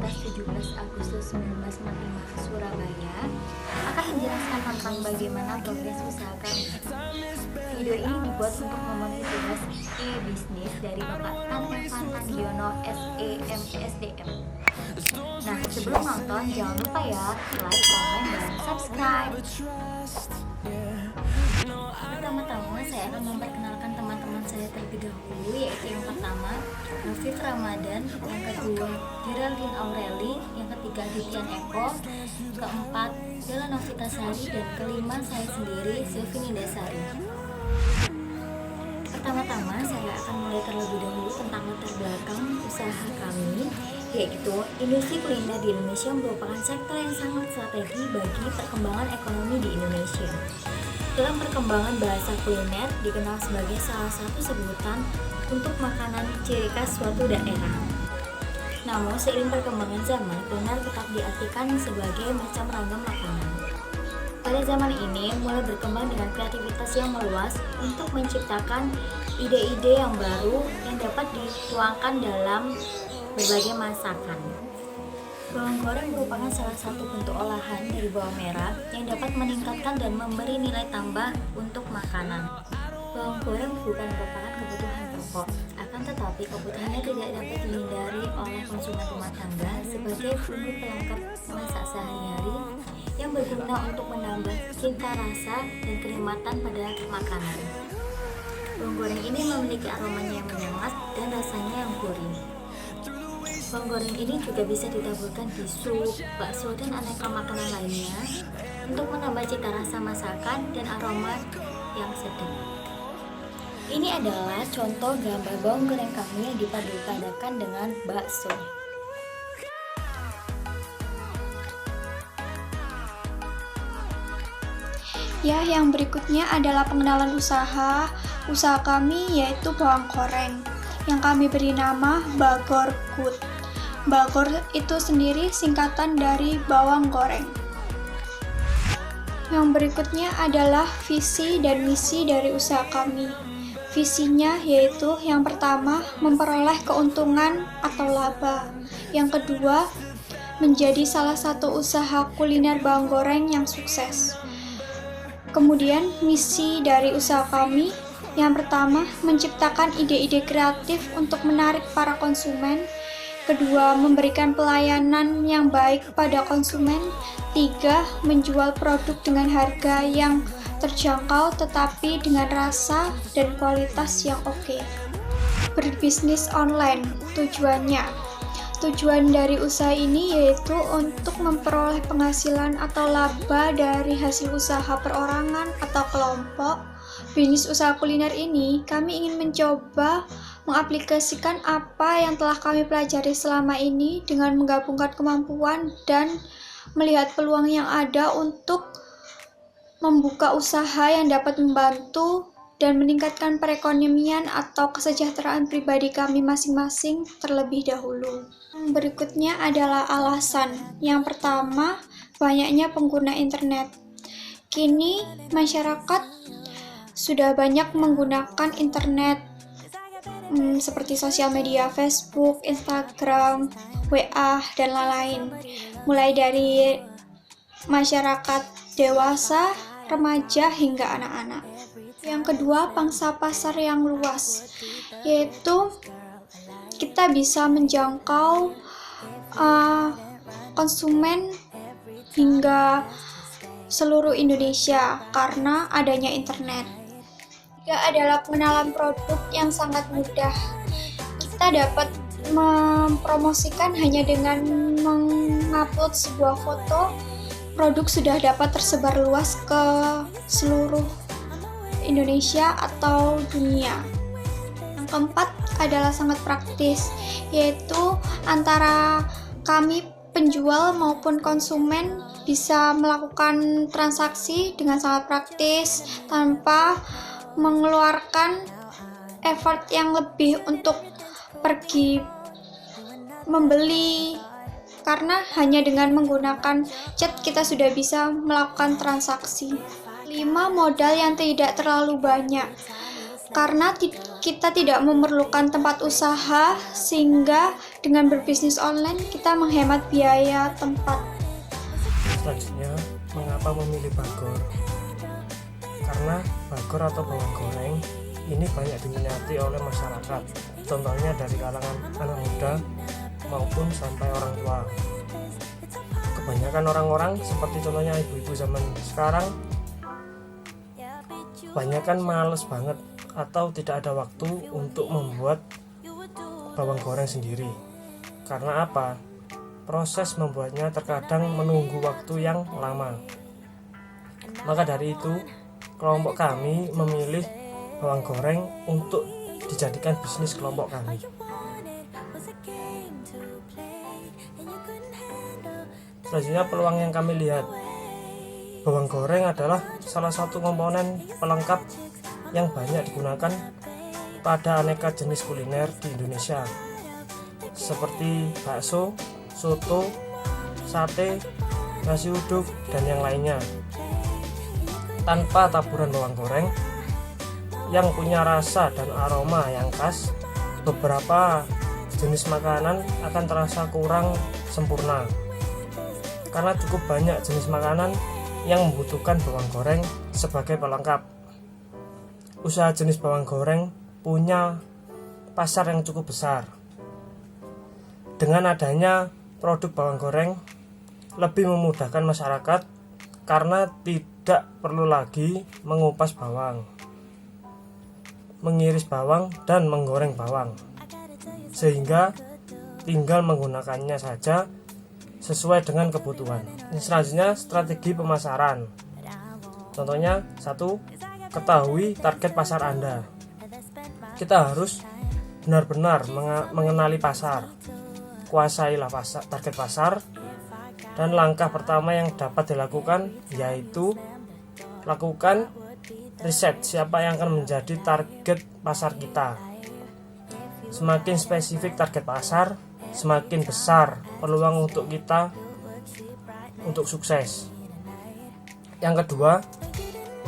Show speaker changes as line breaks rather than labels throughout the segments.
Universitas 17 Agustus 1945 Surabaya akan menjelaskan tentang bagaimana progres usaha kami. Video ini dibuat untuk memenuhi tugas e-bisnis dari Bapak Tantevan Tandiono SEMPSDM. Nah, sebelum nonton jangan lupa ya like, komen, dan subscribe. Pertama-tama saya akan memperkenalkan teman-teman saya terlebih dahulu, yaitu yang pertama Rafif Ramadan, yang kedua Geraldine Aureli, yang ketiga Didian Eko, keempat Bella Novitasari, dan kelima saya sendiri Sylvie Nindasari. Pertama-tama saya akan mulai terlebih dahulu tentang latar belakang usaha kami, yaitu industri kuliner di Indonesia merupakan sektor yang sangat strategi bagi perkembangan ekonomi di Indonesia. Dalam perkembangan bahasa kuliner dikenal sebagai salah satu sebutan untuk makanan ciri khas suatu daerah. Namun seiring perkembangan zaman, kuliner tetap diartikan sebagai macam ragam makanan. Pada zaman ini mulai berkembang dengan kreativitas yang meluas untuk menciptakan ide-ide yang baru yang dapat dituangkan dalam berbagai masakan. Bawang goreng merupakan salah satu bentuk olahan dari bawang merah yang dapat meningkatkan dan memberi nilai tambah untuk makanan. Bawang goreng bukan merupakan kebutuhan pokok, akan tetapi kebutuhannya tidak dapat dihindari oleh konsumen rumah tangga sebagai bumbu pelengkap masak sehari-hari yang berguna untuk menambah cita rasa dan kenikmatan pada makanan. Bawang goreng ini memiliki aromanya yang menyengat dan rasanya yang gurih. Bawang goreng ini juga bisa ditaburkan di sup, bakso, dan aneka makanan lainnya untuk menambah cita rasa masakan dan aroma yang sedap. Ini adalah contoh gambar bawang goreng kami yang dipadu-padakan dengan bakso.
Ya, yang berikutnya adalah pengenalan usaha kami, yaitu bawang goreng yang kami beri nama Bagor Good. Bagor itu sendiri singkatan dari bawang goreng. Yang berikutnya adalah visi dan misi dari usaha kami. Visinya yaitu yang pertama memperoleh keuntungan atau laba. Yang kedua menjadi salah satu usaha kuliner bawang goreng yang sukses. Kemudian misi dari usaha kami yang pertama menciptakan ide-ide kreatif untuk menarik para konsumen. Kedua, memberikan pelayanan yang baik pada konsumen. Tiga, menjual produk dengan harga yang terjangkau tetapi dengan rasa dan kualitas yang oke. Berbisnis online, Tujuan dari usaha ini yaitu untuk memperoleh penghasilan atau laba dari hasil usaha perorangan atau kelompok. Bisnis usaha kuliner ini kami ingin mencoba mengaplikasikan apa yang telah kami pelajari selama ini dengan menggabungkan kemampuan dan melihat peluang yang ada untuk membuka usaha yang dapat membantu dan meningkatkan perekonomian atau kesejahteraan pribadi kami masing-masing terlebih dahulu. Berikutnya adalah alasan. Yang pertama, banyaknya pengguna internet. Kini masyarakat sudah banyak menggunakan internet seperti sosial media Facebook, Instagram, WA, dan lain-lain. Mulai dari masyarakat dewasa, remaja, hingga anak-anak. Yang kedua, pangsa pasar yang luas, yaitu kita bisa menjangkau konsumen hingga seluruh Indonesia karena adanya internet. Ketiga adalah pengenalan produk yang sangat mudah. Kita dapat mempromosikan hanya dengan mengupload sebuah foto, produk sudah dapat tersebar luas ke seluruh Indonesia atau dunia. Yang keempat adalah sangat praktis, yaitu antara kami penjual maupun konsumen bisa melakukan transaksi dengan sangat praktis tanpa mengeluarkan effort yang lebih untuk pergi membeli, karena hanya dengan menggunakan chat kita sudah bisa melakukan transaksi. 5. Modal yang tidak terlalu banyak. Karena kita tidak memerlukan tempat usaha sehingga Dengan berbisnis online, kita menghemat biaya tempat.
Selanjutnya, mengapa memilih bagor? Karena bagor atau bawang goreng ini banyak diminati oleh masyarakat, contohnya dari kalangan anak muda maupun sampai orang tua. Kebanyakan orang-orang seperti contohnya ibu-ibu zaman sekarang kebanyakan males banget atau tidak ada waktu untuk membuat bawang goreng sendiri. Karena apa? Proses membuatnya terkadang menunggu waktu yang lama. Maka dari itu, kelompok kami memilih bawang goreng untuk dijadikan bisnis kelompok kami. Selanjutnya, peluang yang kami lihat, bawang goreng adalah salah satu komponen pelengkap yang banyak digunakan pada aneka jenis kuliner di Indonesia, seperti bakso, soto, sate, nasi uduk, dan yang lainnya. Tanpa taburan bawang goreng yang punya rasa dan aroma yang khas, beberapa jenis makanan akan terasa kurang sempurna. Karena cukup banyak jenis makanan yang membutuhkan bawang goreng sebagai pelengkap. Usaha jenis bawang goreng punya pasar yang cukup besar. Dengan adanya produk bawang goreng lebih memudahkan masyarakat karena tidak perlu lagi mengupas bawang, mengiris bawang, dan menggoreng bawang, sehingga tinggal menggunakannya saja sesuai dengan kebutuhan. Selanjutnya, strategi pemasaran. Contohnya, 1. Ketahui target pasar Anda. Kita harus benar-benar mengenali pasar. Kuasailah target pasar. Dan langkah pertama yang dapat dilakukan yaitu lakukan riset siapa yang akan menjadi target pasar kita. Semakin spesifik target pasar, semakin besar peluang untuk kita untuk sukses. Yang kedua,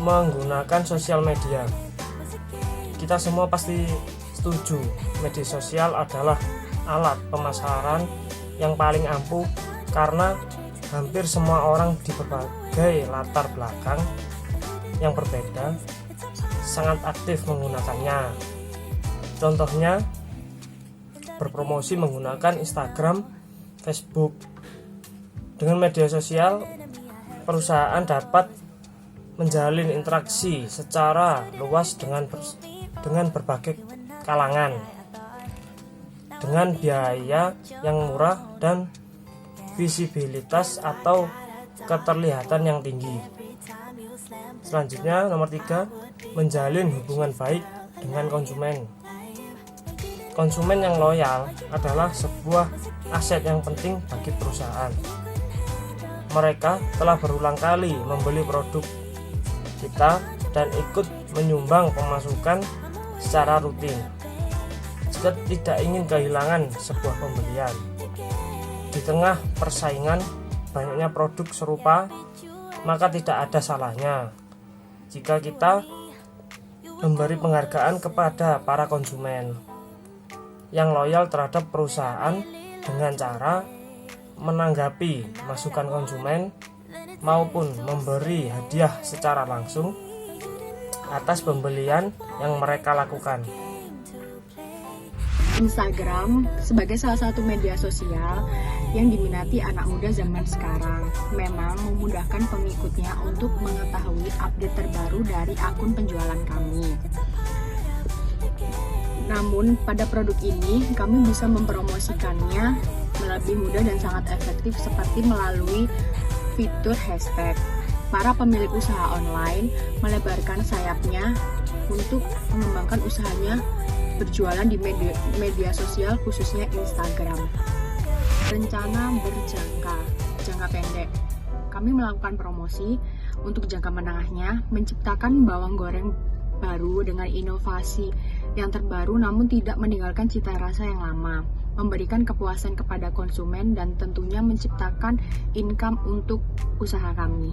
menggunakan sosial media. Kita semua pasti setuju, media sosial adalah alat pemasaran yang paling ampuh karena hampir semua orang di berbagai latar belakang yang berbeda sangat aktif menggunakannya. Contohnya, berpromosi menggunakan Instagram, Facebook. Dengan media sosial, perusahaan dapat menjalin interaksi secara luas dengan berbagai kalangan dengan biaya yang murah dan visibilitas atau keterlihatan yang tinggi. Selanjutnya, nomor 3, menjalin hubungan baik dengan konsumen. Konsumen yang loyal adalah sebuah aset yang penting bagi perusahaan. Mereka telah berulang kali membeli produk kita dan ikut menyumbang pemasukan secara rutin. Jika tidak ingin kehilangan sebuah pembelian, di tengah persaingan banyaknya produk serupa, maka tidak ada salahnya jika kita memberi penghargaan kepada para konsumen yang loyal terhadap perusahaan dengan cara menanggapi masukan konsumen maupun memberi hadiah secara langsung atas pembelian yang mereka lakukan.
Instagram sebagai salah satu media sosial yang diminati anak muda zaman sekarang memang memudahkan pengikutnya untuk mengetahui update terbaru dari akun penjualan kami. Namun pada produk ini kami bisa mempromosikannya lebih mudah dan sangat efektif seperti melalui fitur hashtag. Para pemilik usaha online melebarkan sayapnya untuk mengembangkan usahanya berjualan di media sosial khususnya Instagram. Rencana jangka pendek. Kami melakukan promosi untuk jangka menengahnya, menciptakan bawang goreng baru dengan inovasi yang terbaru namun tidak meninggalkan cita rasa yang lama, memberikan kepuasan kepada konsumen dan tentunya menciptakan income untuk usaha kami.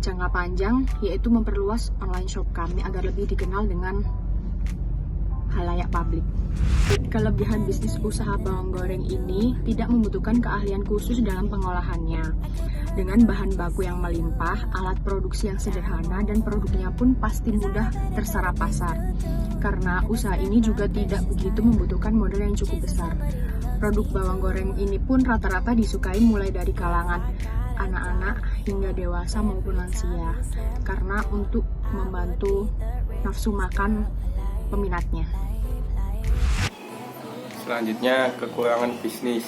Jangka panjang yaitu memperluas online shop kami agar lebih dikenal dengan halayak publik. Kelebihan bisnis usaha bawang goreng ini tidak membutuhkan keahlian khusus dalam pengolahannya. Dengan bahan baku yang melimpah, alat produksi yang sederhana, dan produknya pun pasti mudah terserap pasar. Karena usaha ini juga tidak begitu membutuhkan modal yang cukup besar. Produk bawang goreng ini pun rata-rata disukai mulai dari kalangan anak-anak hingga dewasa maupun lansia, karena untuk membantu nafsu makan peminatnya.
Selanjutnya, kekurangan bisnis.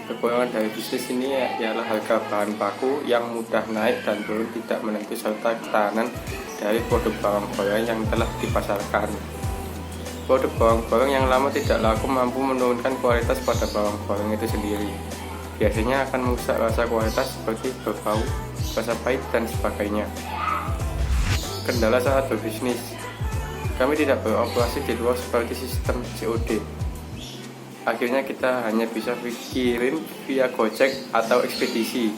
Kekurangan dari bisnis ini ialah harga bahan baku yang mudah naik dan turun tidak menentu serta ketahanan dari produk bawang goreng yang telah dipasarkan. Produk bawang goreng yang lama tidak laku mampu menurunkan kualitas pada bawang goreng itu sendiri. Biasanya akan merusak rasa kualitas seperti berbau, rasa pahit, dan sebagainya. Kendala saat berbisnis. Kami tidak beroperasi di luar seperti sistem COD. Akhirnya kita hanya bisa kirim via Gojek atau ekspedisi.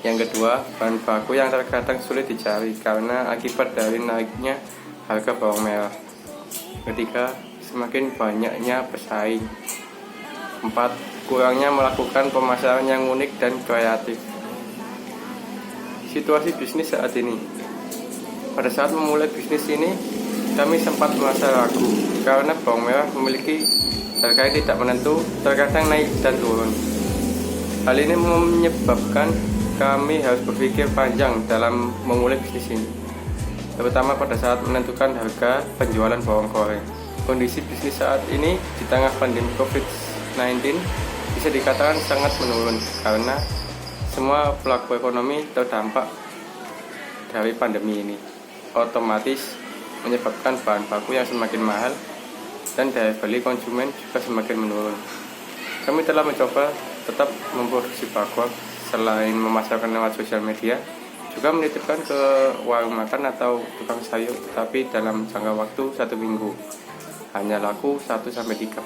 Yang kedua, bahan baku yang terkadang sulit dicari karena akibat dari naiknya harga bawang merah. Ketiga, semakin banyaknya pesaing. 4. Kurangnya melakukan pemasaran yang unik dan kreatif. Situasi bisnis saat ini. Pada saat memulai bisnis ini, kami sempat merasa ragu karena bawang merah memiliki harga yang tidak menentu, terkadang naik dan turun. Hal ini menyebabkan kami harus berpikir panjang dalam memulai bisnis ini, terutama pada saat menentukan harga penjualan bawang goreng. Kondisi bisnis saat ini di tengah pandemi COVID-19 bisa dikatakan sangat menurun karena semua pelaku ekonomi terdampak dari pandemi ini. Otomatis menyebabkan bahan baku yang semakin mahal dan daya beli konsumen juga semakin menurun. Kami telah mencoba tetap memproduksi bagong selain memasarkan lewat sosial media, juga menitipkan ke warung makan atau tukang sayur, tapi dalam jangka waktu 1 minggu. Hanya laku 1-3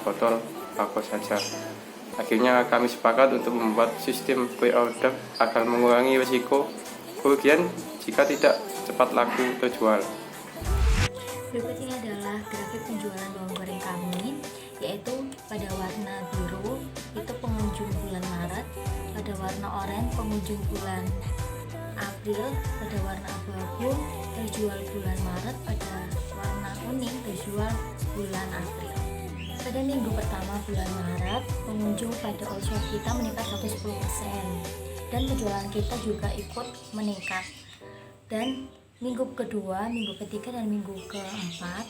botol bagong saja. Akhirnya kami sepakat untuk membuat sistem pre-order agar mengurangi risiko kerugian jika tidak cepat laku terjual.
Berikut ini adalah grafik penjualan bawang goreng kami, yaitu pada warna biru itu pengunjung bulan Maret, pada warna oranye pengunjung bulan April, pada warna abu-abu terjual bulan Maret, pada warna kuning terjual bulan April. Pada minggu pertama bulan Maret, pengunjung pada all shop kita meningkat 110% dan penjualan kita juga ikut meningkat. Dan minggu kedua, minggu ketiga, dan minggu keempat,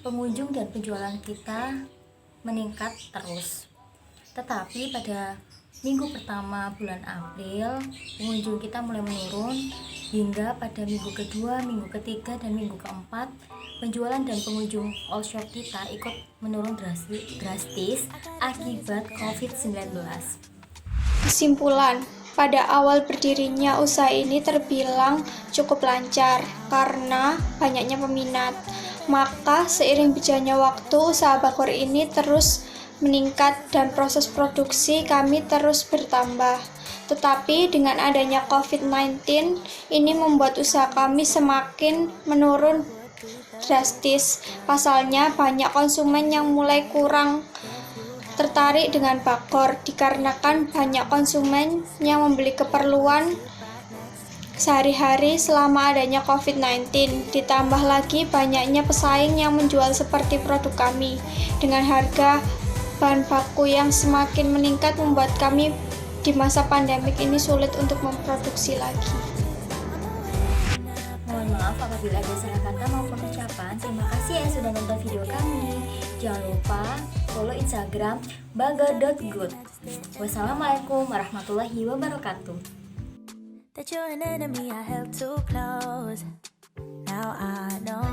pengunjung dan penjualan kita meningkat terus. Tetapi pada minggu pertama bulan April, pengunjung kita mulai menurun hingga pada minggu kedua, minggu ketiga, dan minggu keempat, penjualan dan pengunjung all shop kita ikut menurun drastis akibat COVID-19.
Kesimpulan, pada awal berdirinya usaha ini terbilang cukup lancar karena banyaknya peminat. Maka seiring berjalannya waktu, usaha bakor ini terus meningkat dan proses produksi kami terus bertambah. Tetapi dengan adanya COVID-19 ini membuat usaha kami semakin menurun drastis. Pasalnya banyak konsumen yang mulai kurang tertarik dengan bakor dikarenakan banyak konsumen yang membeli keperluan sehari-hari selama adanya COVID-19. Ditambah lagi banyaknya pesaing yang menjual seperti produk kami dengan harga bahan baku yang semakin meningkat membuat kami di masa pandemik ini sulit untuk memproduksi lagi.
Mohon maaf apabila ada salah kata maupun ucapan. Terima kasih yang sudah nonton video kami. Jangan lupa follow Instagram baga.good. Wassalamualaikum warahmatullahi wabarakatuh.
That you're an enemy I held too close. Now I know